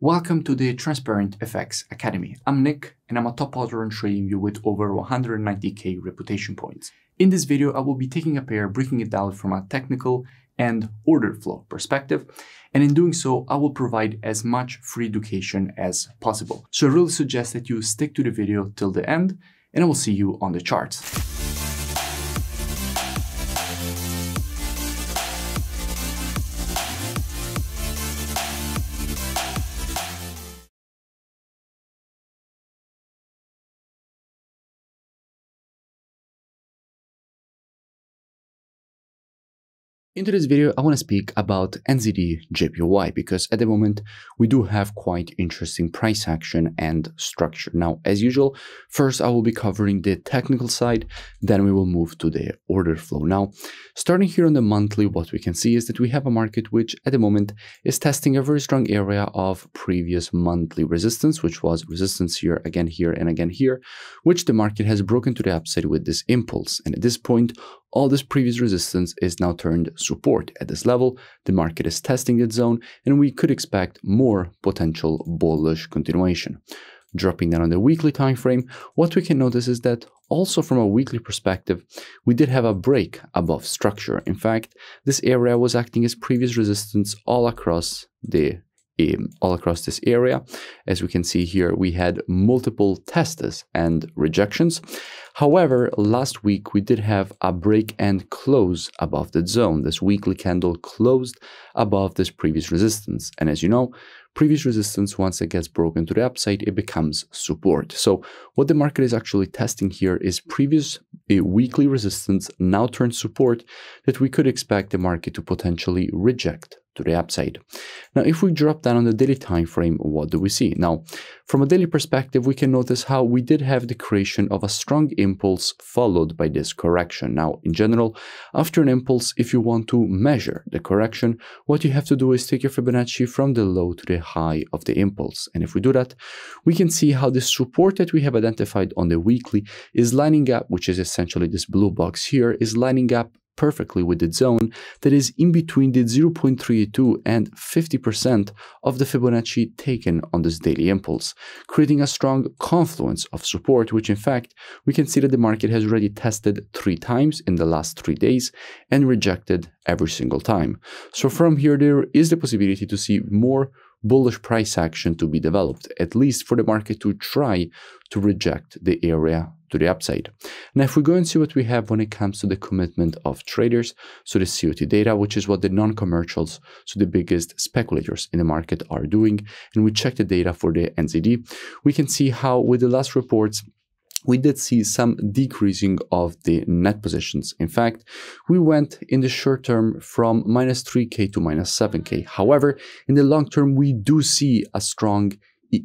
Welcome to the Transparent FX Academy. I'm Nick and I'm a top author on TradingView with over 190k reputation points. In this video, I will be taking a pair, breaking it down from a technical and order flow perspective. And in doing so, I will provide as much free education as possible. So I really suggest that you stick to the video till the end and I will see you on the charts. In today's video, I want to speak about NZD JPY because at the moment we do have quite interesting price action and structure. Now, as usual, first I will be covering the technical side, then we will move to the order flow. Now, starting here on the monthly, what we can see is that we have a market which at the moment is testing a very strong area of previous monthly resistance, which was resistance here, and again here, which the market has broken to the upside with this impulse. And at this point, all this previous resistance is now turned support. At this level, the market is testing that zone and we could expect more potential bullish continuation. Dropping down on the weekly time frame, what we can notice is that also from a weekly perspective, we did have a break above structure. In fact, this area was acting as previous resistance all across this area. As we can see here, we had multiple tests and rejections. However, last week we did have a break and close above that zone. This weekly candle closed above this previous resistance. And as you know, previous resistance, once it gets broken to the upside, it becomes support. So what the market is actually testing here is previous weekly resistance now turned support that we could expect the market to potentially reject to the upside. Now, if we drop down on the daily time frame, what do we see? Now, from a daily perspective, we can notice how we did have the creation of a strong impulse followed by this correction. Now, in general, after an impulse, if you want to measure the correction, what you have to do is take your Fibonacci from the low to the high of the impulse. And if we do that, we can see how the support that we have identified on the weekly is lining up, which is essentially this blue box here, is lining up perfectly with the zone that is in between the 0.32 and 50% of the Fibonacci taken on this daily impulse, creating a strong confluence of support, which in fact, we can see that the market has already tested 3 times in the last 3 days and rejected every single time. So from here, there is the possibility to see more bullish price action to be developed, at least for the market to try to reject the area to the upside. Now, if we go and see what we have when it comes to the commitment of traders, so the COT data, which is what the non-commercials, so the biggest speculators in the market are doing, and we check the data for the NZD, we can see how with the last reports, we did see some decreasing of the net positions. In fact, we went in the short term from minus 3k to minus 7k. However, in the long term, we do see a strong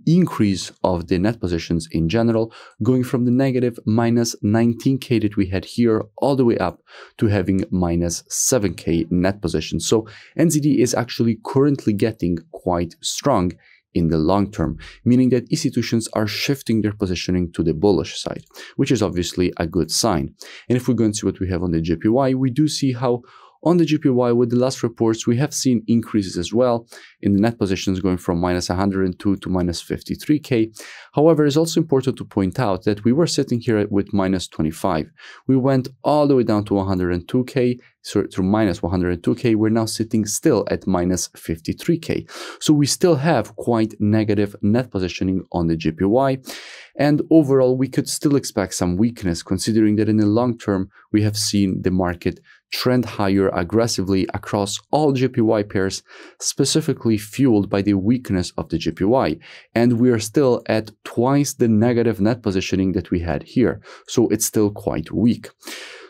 increase of the net positions in general, going from the negative minus 19k that we had here all the way up to having minus 7k net positions. So NZD is actually currently getting quite strong in the long term, meaning that institutions are shifting their positioning to the bullish side, which is obviously a good sign. And if we go and see what we have on the JPY, we do see how on the JPY, with the last reports, we have seen increases as well in the net positions going from minus 102 to minus 53k. However, it's also important to point out that we were sitting here with minus 25. We went all the way down to 102k, so through minus 102k, we're now sitting still at minus 53k. So we still have quite negative net positioning on the JPY. And overall, we could still expect some weakness considering that in the long term, we have seen the market trend higher aggressively across all JPY pairs, specifically fueled by the weakness of the JPY. And we are still at twice the negative net positioning that we had here. So it's still quite weak.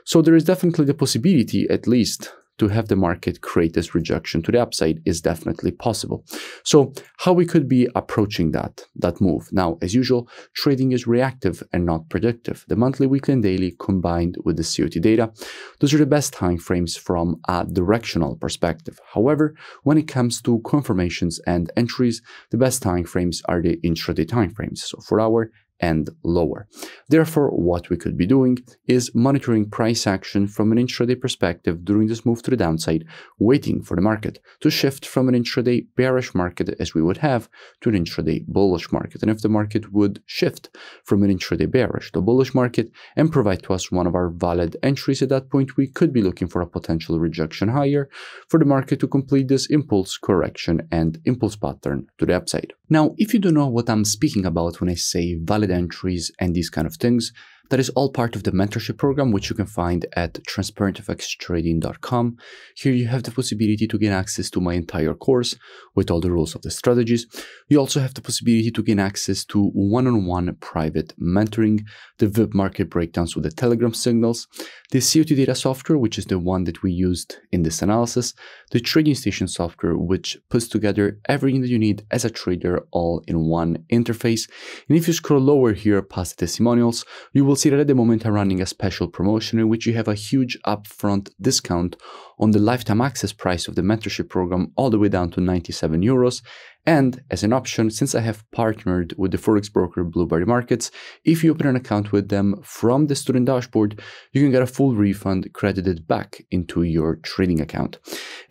So there is definitely the possibility, at least, to have the market create this rejection to the upside is definitely possible. So how we could be approaching that move? Now, as usual, trading is reactive and not predictive. The monthly, weekly, and daily combined with the COT data, those are the best time frames from a directional perspective. However, when it comes to confirmations and entries, the best time frames are the intraday time frames. So 4-hour, and lower. Therefore, what we could be doing is monitoring price action from an intraday perspective during this move to the downside, waiting for the market to shift from an intraday bearish market as we would have to an intraday bullish market. And if the market would shift from an intraday bearish to bullish market and provide to us one of our valid entries at that point, we could be looking for a potential rejection higher for the market to complete this impulse correction and impulse pattern to the upside. Now, if you don't know what I'm speaking about when I say valid entries and these kind of things, that is all part of the mentorship program, which you can find at transparentfxtrading.com. Here you have the possibility to gain access to my entire course with all the rules of the strategies. You also have the possibility to gain access to one-on-one private mentoring, the VIP market breakdowns with the Telegram signals, the COT data software, which is the one that we used in this analysis, the trading station software, which puts together everything that you need as a trader all in one interface. And if you scroll lower here past the testimonials, you will see that at the moment I'm running a special promotion in which you have a huge upfront discount on the lifetime access price of the mentorship program all the way down to 97 euros. And as an option, since I have partnered with the forex broker Blueberry Markets, if you open an account with them from the student dashboard, you can get a full refund credited back into your trading account.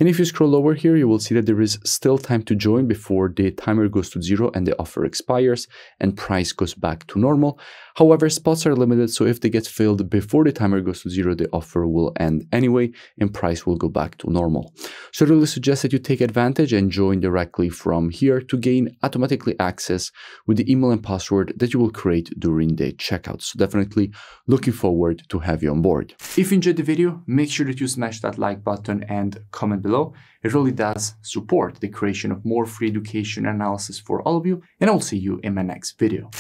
And if you scroll lower here, you will see that there is still time to join before the timer goes to 0 and the offer expires and price goes back to normal. However, spots are limited, so if they get filled before the timer goes to 0, the offer will end anyway and price will go back to normal. So I really suggest that you take advantage and join directly from here to gain automatically access with the email and password that you will create during the checkout. So definitely looking forward to have you on board. If you enjoyed the video, make sure that you smash that like button and comment below. It really does support the creation of more free education and analysis for all of you, and I'll see you in my next video.